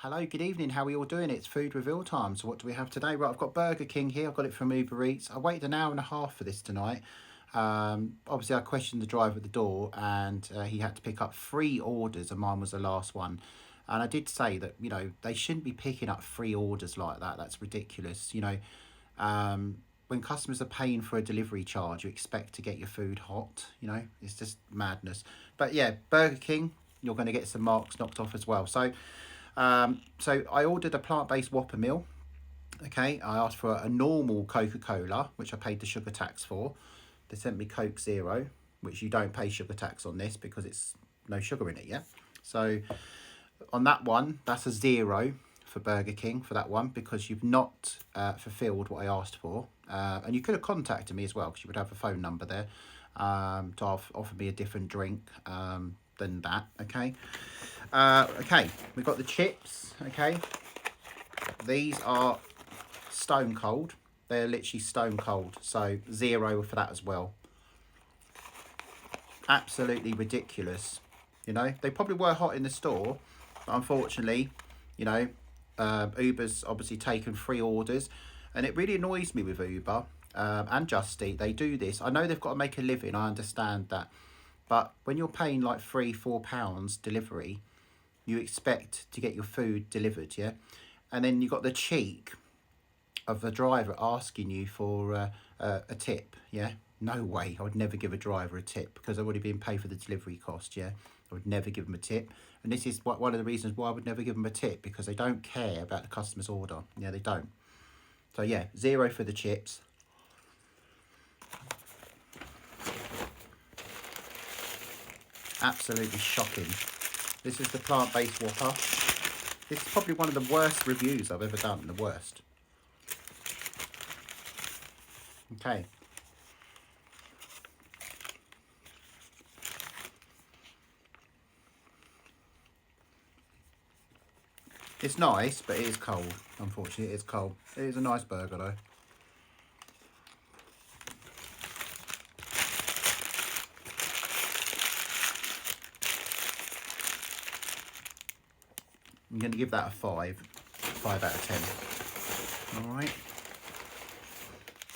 Hello, good evening. How are you all doing? It's Food Reveal time. So what do we have today? Right, I've got Burger King here. I've got it from Uber Eats. I waited an hour and a half for this tonight. Obviously, I questioned the driver at the door and he had to pick up 3 orders and mine was the last one. And I did say that, they shouldn't be picking up 3 orders like that. That's ridiculous. When customers are paying for a delivery charge, you expect to get your food hot. It's just madness. But yeah, Burger King, you're going to get some marks knocked off as well. So I ordered a plant-based Whopper meal. Okay, I asked for a normal Coca-Cola, which I paid the sugar tax for. They sent me Coke Zero, which you don't pay sugar tax on this because it's no sugar in it, yeah? So on that one, that's a 0 for Burger King for that one because you've not fulfilled what I asked for. And you could have contacted me as well because you would have a phone number there to offer me a different drink than that, okay? Okay, we've got the chips, okay? These are stone cold. They're literally stone cold. So 0 for that as well. Absolutely ridiculous. They probably were hot in the store, but unfortunately, Uber's obviously taken 3 orders, and it really annoys me with Uber and Just Eat. They do this. I know they've got to make a living. I understand that, but when you're paying like £3-4 delivery, you expect to get your food delivered, yeah? And then you got the cheek of the driver asking you for a tip, yeah? No way, I would never give a driver a tip because I've already been paid for the delivery cost, yeah? I would never give them a tip. And this is one of the reasons why I would never give them a tip, because they don't care about the customer's order. Yeah, they don't. So yeah, 0 for the chips. Absolutely shocking. This is the plant-based Whopper. This is probably one of the worst reviews I've ever done, the worst. Okay. It's nice, but it is cold. Unfortunately, it is cold. It is a nice burger, though. I'm going to give that a 5 out of 10. All right.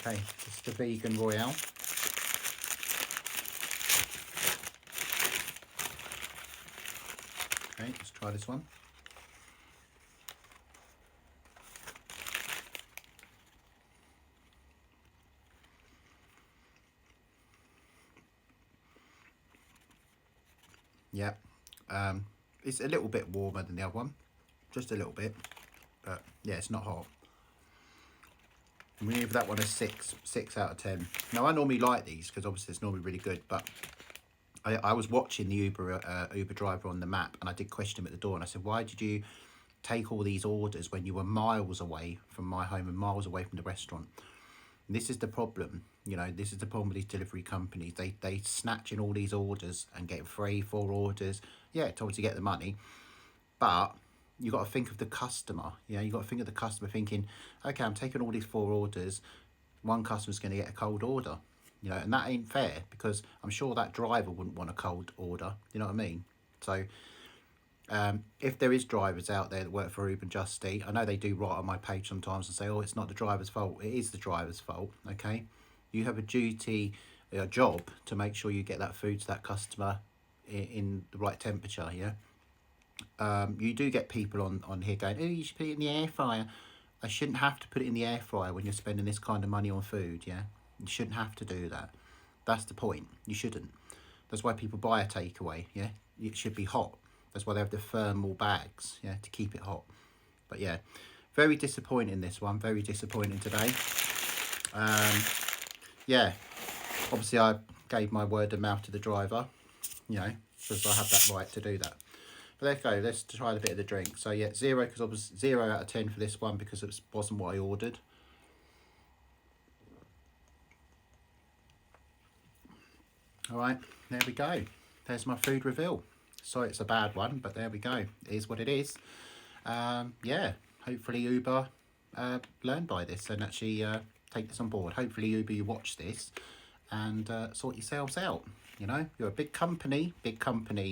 Okay, this is the vegan Royale. Okay, let's try this one. Yeah, it's a little bit warmer than the other one, just a little bit, but yeah, it's not hot. I'm going to give that one a 6 out of 10. Now, I normally like these because obviously it's normally really good, but I was watching the Uber driver on the map, and I did question him at the door, and I said, why did you take all these orders when you were miles away from my home and miles away from the restaurant? And this is the problem, this is the problem with these delivery companies. They snatch in all these orders and get 3-4 orders, yeah, to obviously get the money, but you got to think of the customer. You got to think of the customer thinking, okay, I'm taking all these 4 orders, one customer's going to get a cold order, and that ain't fair, because I'm sure that driver wouldn't want a cold order, you know what I mean? So if there is drivers out there that work for Uber and Just Eat, I know they do write on my page sometimes and say, oh, it's not the driver's fault. It is the driver's fault, okay? You have a duty, a job to make sure you get that food to that customer in the right temperature, yeah? You do get people on here going, oh, you should put it in the air fryer. I shouldn't have to put it in the air fryer when you're spending this kind of money on food, yeah? You shouldn't have to do that. That's the point. You shouldn't. That's why people buy a takeaway, yeah? It should be hot. That's why they have the thermal bags, yeah, to keep it hot. But yeah, very disappointing this one. Very disappointing today. Yeah, obviously I gave my word of mouth to the driver, because I have that right to do that. But let's go. Let's try a bit of the drink. So yeah, 0 because I was 0 out of 10 for this one because it wasn't what I ordered. All right, there we go. There's my food reveal. Sorry, it's a bad one, but there we go. It is what it is. Yeah, hopefully Uber learn by this and actually take this on board. Hopefully Uber, you watch this and sort yourselves out. You know, you're a big company,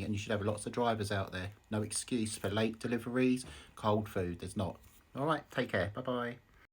and you should have lots of drivers out there. No excuse for late deliveries, cold food. There's not. All right, take care. Bye bye.